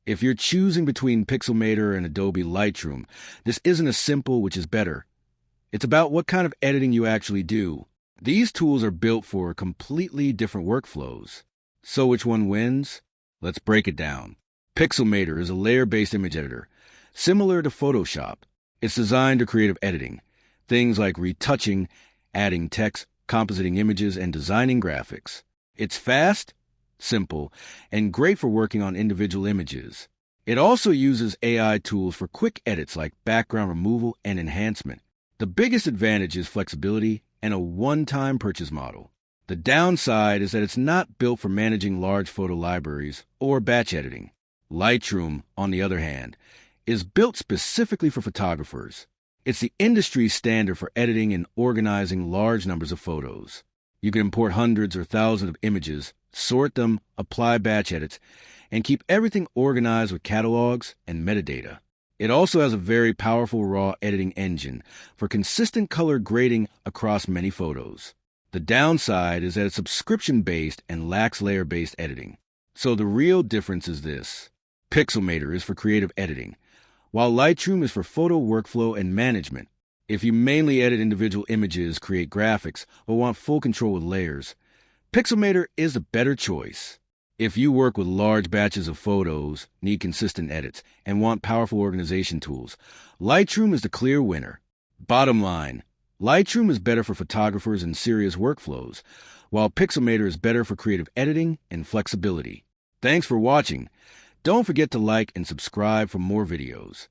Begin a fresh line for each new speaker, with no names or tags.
If you're choosing between Pixelmator and Adobe Lightroom, this isn't a simple which is better. It's about what kind of editing you actually do. These tools are built for completely different workflows. So which one wins? Let's break it down. Pixelmator is a layer-based image editor, similar to Photoshop. It's designed for creative editing, things like retouching, adding text, compositing images, and designing graphics. It's fast, simple, and great for working on individual images. It also uses AI tools for quick edits like background removal and enhancement. The biggest advantage is flexibility and a one-time purchase model. The downside is that it's not built for managing large photo libraries or batch editing. Lightroom, on the other hand, is built specifically for photographers. It's the industry standard for editing and organizing large numbers of photos. You can import hundreds or thousands of images, sort them, apply batch edits, and keep everything organized with catalogs and metadata. It also has a very powerful raw editing engine for consistent color grading across many photos. The downside is that it's subscription-based and lacks layer-based editing. So the real difference is this. Pixelmator is for creative editing, while Lightroom is for photo workflow and management. If you mainly edit individual images, create graphics, or want full control with layers, Pixelmator is a better choice. If you work with large batches of photos, need consistent edits, and want powerful organization tools, Lightroom is the clear winner. Bottom line, Lightroom is better for photographers and serious workflows, while Pixelmator is better for creative editing and flexibility. Thanks for watching. Don't forget to like and subscribe for more videos.